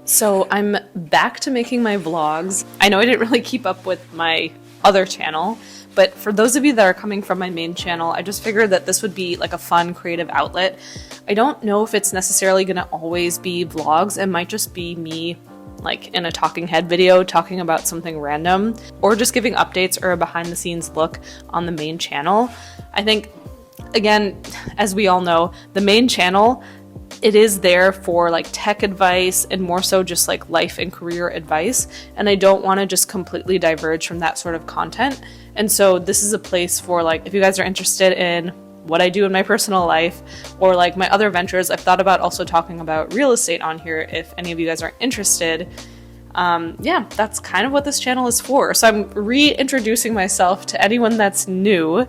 So I'm back to making my vlogs. I know I didn't really keep up with my other channel, but for those of you that are coming from my main channel, I just figured that this would be like a fun creative outlet. I don't know if it's necessarily gonna always be vlogs. It might just be me like in a talking head video talking about something random, or just giving updates or a behind the scenes look on the main channel. I think, again, as we all know, the main channel, it is there for like tech advice and more so just like life and career advice. And I don't want to just completely diverge from that sort of content. And so this is a place for like, if you guys are interested in what I do in my personal life or like my other ventures, I've thought about also talking about real estate on here if any of you guys are interested. Yeah, that's kind of what this channel is for. So I'm reintroducing myself to anyone that's new.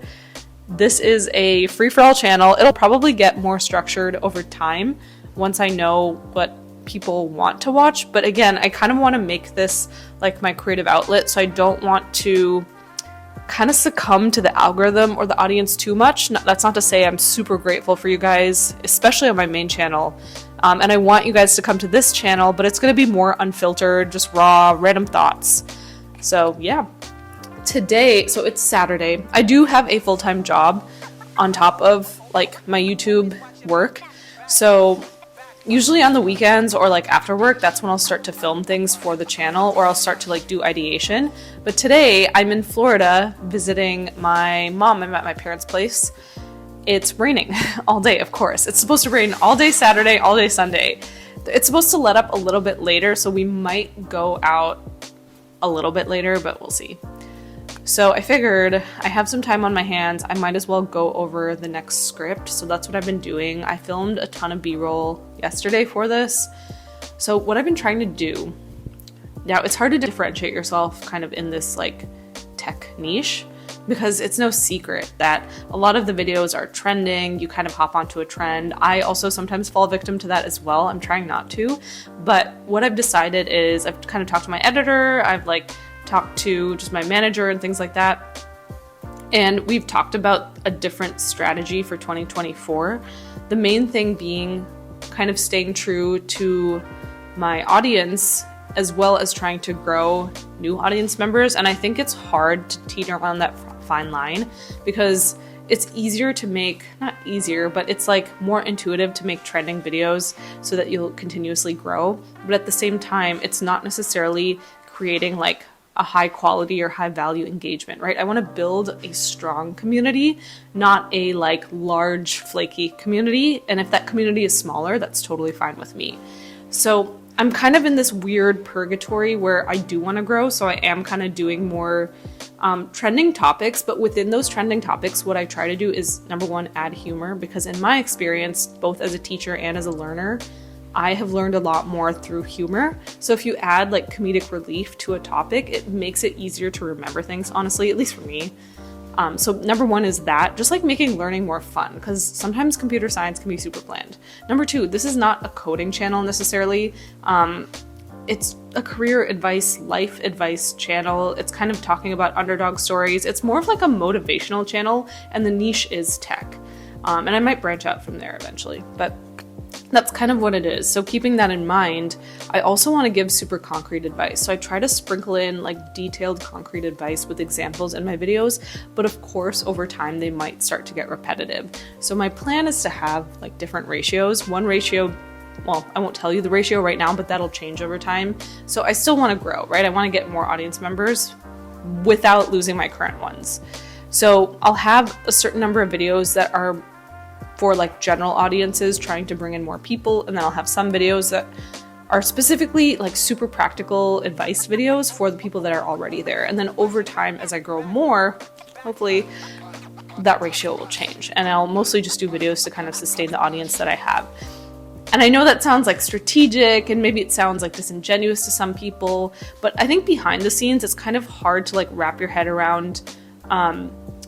This is a free-for-all channel. It'll probably get more structured over time once I know what people want to watch. But again, I kind of want to make this like my creative outlet, so I don't want to kind of succumb to the algorithm or the audience too much. That's not to say I'm super grateful for you guys, especially on my main channel. And I want you guys to come to this channel, but it's going to be more unfiltered, just raw, random thoughts. So yeah. Today, so it's Saturday, I do have a full-time job on top of like my YouTube work. So usually on the weekends or like after work, that's when I'll start to film things for the channel, or I'll start to like do ideation. But today I'm in Florida visiting my mom. I'm at my parents' place. It's raining all day, of course. It's supposed to rain all day Saturday, all day Sunday. It's supposed to let up a little bit later, so we might go out a little bit later, but we'll see. So I figured I have some time on my hands. I might as well go over the next script. So that's what I've been doing. I filmed a ton of B-roll yesterday for this. So what I've been trying to do, now it's hard to differentiate yourself kind of in this like tech niche, because it's no secret that a lot of the videos are trending. You kind of hop onto a trend. I also sometimes fall victim to that as well. I'm trying not to. But what I've decided is I've kind of talked to my editor. I've like talked to just my manager and things like that. And we've talked about a different strategy for 2024. The main thing being kind of staying true to my audience as well as trying to grow new audience members. And I think it's hard to teeter around that fine line because it's easier to make, not easier, but it's like more intuitive to make trending videos so that you'll continuously grow. But at the same time, it's not necessarily creating like a high quality or high value engagement, right? I want to build a strong community, not a like large flaky community. And if that community is smaller, that's totally fine with me. So I'm kind of in this weird purgatory where I do want to grow. So I am kind of doing more trending topics, but within those trending topics, what I try to do is number one, add humor, because in my experience, both as a teacher and as a learner, I have learned a lot more through humor. So if you add like comedic relief to a topic, it makes it easier to remember things, honestly, at least for me. So number one is that, just like making learning more fun, because sometimes computer science can be super bland. Number two, this is not a coding channel necessarily. It's a career advice, life advice channel. It's kind of talking about underdog stories. It's more of like a motivational channel, and the niche is tech. And I might branch out from there eventually, but that's kind of what it is. So keeping that in mind, I also want to give super concrete advice. So I try to sprinkle in like detailed concrete advice with examples in my videos, but of course over time they might start to get repetitive. So my plan is to have like different ratios. One ratio, well, I won't tell you the ratio right now, but that'll change over time. So I still want to grow, right? I want to get more audience members without losing my current ones. So I'll have a certain number of videos that are for like general audiences trying to bring in more people, and then I'll have some videos that are specifically like super practical advice videos for the people that are already there. And then over time, as I grow more, hopefully that ratio will change, and I'll mostly just do videos to kind of sustain the audience that I have. And I know that sounds like strategic, and maybe it sounds like disingenuous to some people, but I think behind the scenes it's kind of hard to like wrap your head around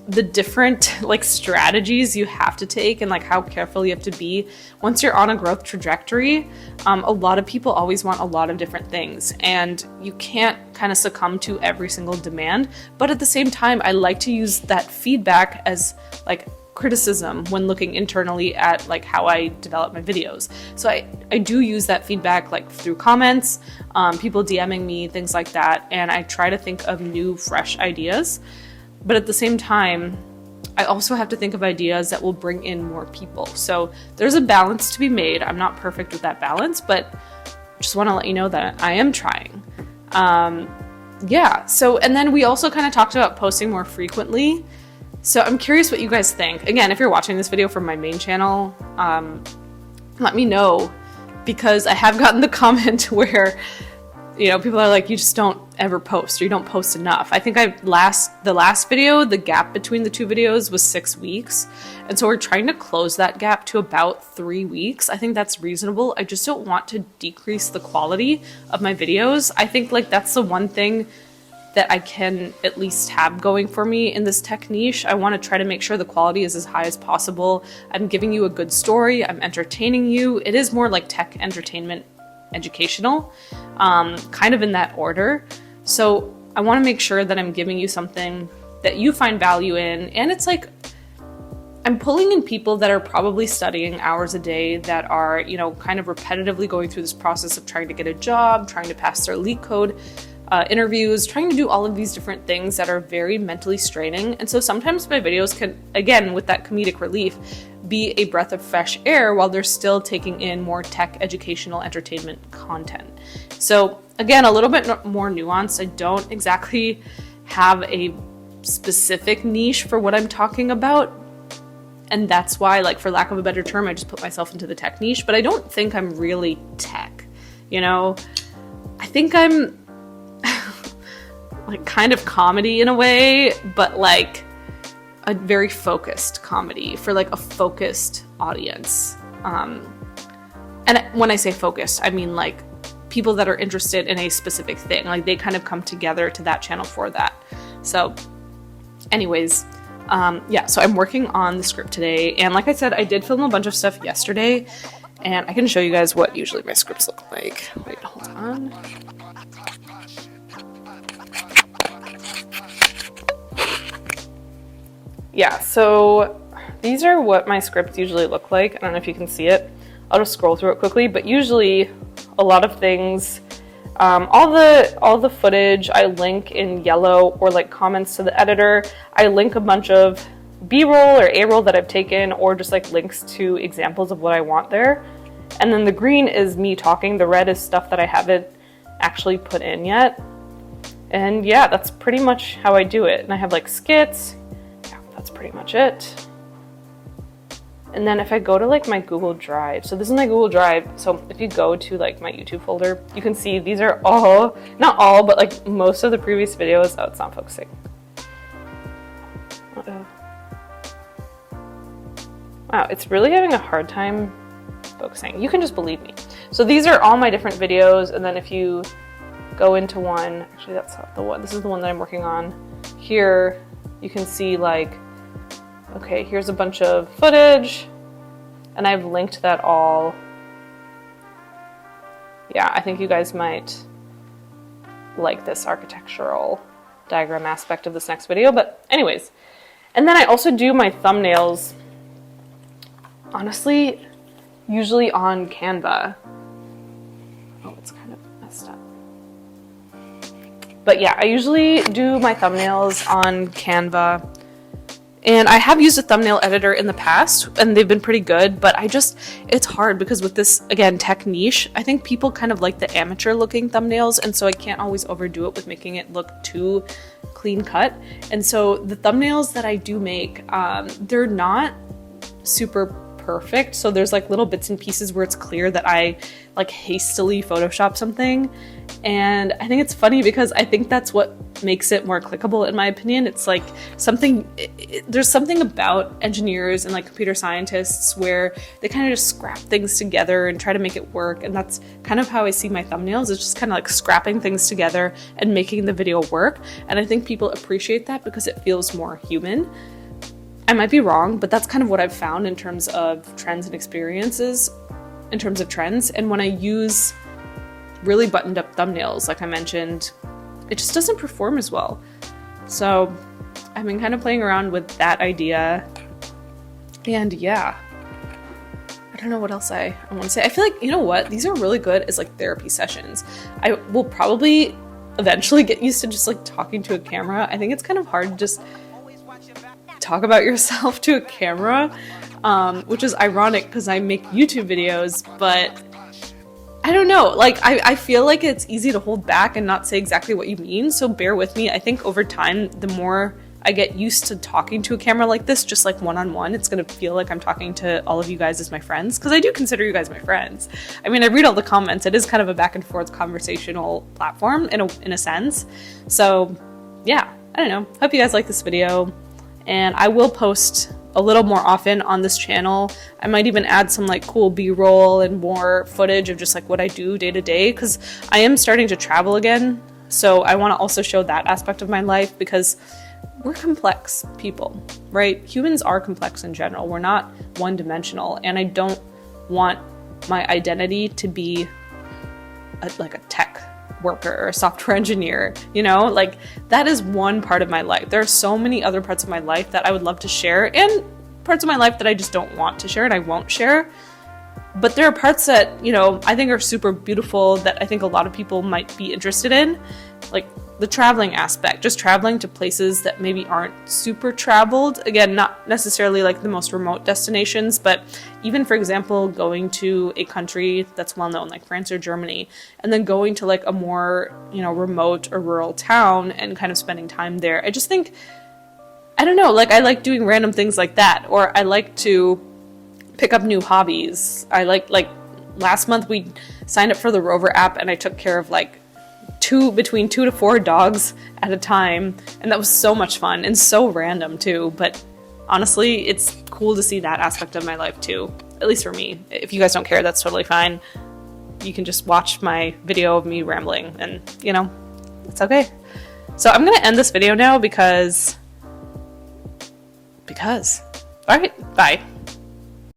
the different like strategies you have to take and like how careful you have to be once you're on a growth trajectory. A lot of people always want a lot of different things, and you can't kind of succumb to every single demand. But at the same time, I like to use that feedback as like criticism when looking internally at like how I develop my videos. So I do use that feedback like through comments, people DMing me, things like that, and I try to think of new, fresh ideas. But at the same time, I also have to think of ideas that will bring in more people. So there's a balance to be made. I'm not perfect with that balance, but just want to let you know that I am trying. Yeah, so, and then we also kind of talked about posting more frequently. So I'm curious what you guys think. Again, if you're watching this video from my main channel, let me know, because I have gotten the comment where, you know, people are like, you just don't ever post, or you don't post enough. I think the last video, the gap between the two videos was 6 weeks. And so we're trying to close that gap to about 3 weeks. I think that's reasonable. I just don't want to decrease the quality of my videos. I think like that's the one thing that I can at least have going for me in this tech niche. I want to try to make sure the quality is as high as possible. I'm giving you a good story. I'm entertaining you. It is more like tech entertainment, educational, kind of in that order. So I want to make sure that I'm giving you something that you find value in. And it's like, I'm pulling in people that are probably studying hours a day, that are, you know, kind of repetitively going through this process of trying to get a job, trying to pass their LeetCode code interviews, trying to do all of these different things that are very mentally straining. And so sometimes my videos can, again, with that comedic relief, be a breath of fresh air while they're still taking in more tech, educational, entertainment content. So again, a little bit more nuanced. I don't exactly have a specific niche for what I'm talking about. And that's why, like, for lack of a better term, I just put myself into the tech niche, but I don't think I'm really tech, you know? I think I'm like kind of comedy in a way, but like a very focused comedy for like a focused audience. And when I say focused, I mean like people that are interested in a specific thing, like they kind of come together to that channel for that. So anyways, yeah, so I'm working on the script today. And like I said, I did film a bunch of stuff yesterday, and I can show you guys what usually my scripts look like. Wait, hold on. Yeah, so these are what my scripts usually look like. I don't know if you can see it. I'll just scroll through it quickly, but usually a lot of things, all the footage I link in yellow, or like comments to the editor. I link a bunch of B-roll or A-roll that I've taken, or just like links to examples of what I want there. And then the green is me talking. The red is stuff that I haven't actually put in yet. And yeah, that's pretty much how I do it. And I have like skits. Yeah, that's pretty much it. And then if I go to like my Google Drive, so this is my Google Drive. So if you go to like my YouTube folder, you can see these are all, not all, but like most of the previous videos. Oh, it's not focusing. Uh-oh. Wow, it's really having a hard time focusing. You can just believe me. So these are all my different videos. And then if you go into one, actually that's not the one, this is the one that I'm working on. Here you can see like, okay, here's a bunch of footage, and I've linked that all. Yeah, I think you guys might like this architectural diagram aspect of this next video, but anyways. And then I also do my thumbnails, honestly, usually on Canva. Oh, it's kind of messed up. But yeah, I usually do my thumbnails on Canva. And I have used a thumbnail editor in the past, and they've been pretty good, but it's hard because with this, again, tech niche, I think people kind of like the amateur looking thumbnails, and so I can't always overdo it with making it look too clean cut. And so the thumbnails that I do make, they're not super perfect. So there's like little bits and pieces where it's clear that I like hastily Photoshop something. And I think it's funny because I think that's what makes it more clickable, in my opinion. It's like something, there's something about engineers and like computer scientists where they kind of just scrap things together and try to make it work. And that's kind of how I see my thumbnails. It's just kind of like scrapping things together and making the video work. And I think people appreciate that because it feels more human. I might be wrong, but that's kind of what I've found in terms of trends and experiences, in terms of trends. And when I use really buttoned up thumbnails, like I mentioned, it just doesn't perform as well. So I've been kind of playing around with that idea. And yeah, I don't know what else I want to say. I feel like, you know what? These are really good as like therapy sessions. I will probably eventually get used to just like talking to a camera. I think it's kind of hard to just talk about yourself to a camera, which is ironic because I make YouTube videos, but I don't know. Like, I feel like it's easy to hold back and not say exactly what you mean, so bear with me. I think over time, the more I get used to talking to a camera like this, just like one-on-one, it's gonna feel like I'm talking to all of you guys as my friends, because I do consider you guys my friends. I mean, I read all the comments. It is kind of a back and forth conversational platform in a sense. So yeah, I don't know. Hope you guys like this video, and I will post a little more often on this channel. I might even add some like cool B-roll and more footage of just like what I do day to day, because I am starting to travel again. So I want to also show that aspect of my life, because we're complex people, right? Humans are complex in general. We're not one-dimensional, and I don't want my identity to be like a tech worker or a software engineer, you know? Like, that is one part of my life. There are so many other parts of my life that I would love to share, and parts of my life that I just don't want to share and I won't share. But there are parts that, you know, I think are super beautiful that I think a lot of people might be interested in, like the traveling aspect, just traveling to places that maybe aren't super traveled. Again, not necessarily like the most remote destinations, but even, for example, going to a country that's well known, like France or Germany, and then going to like a more, you know, remote or rural town and kind of spending time there. I just think, I don't know, like I like doing random things like that, or I like to pick up new hobbies. I like last month we signed up for the Rover app, and I took care of like between 2 to 4 dogs at a time, and that was so much fun and so random too. But honestly, it's cool to see that aspect of my life too, at least for me. If you guys don't care, that's totally fine. You can just watch my video of me rambling, and you know, it's okay. So I'm gonna end this video now because all right, bye.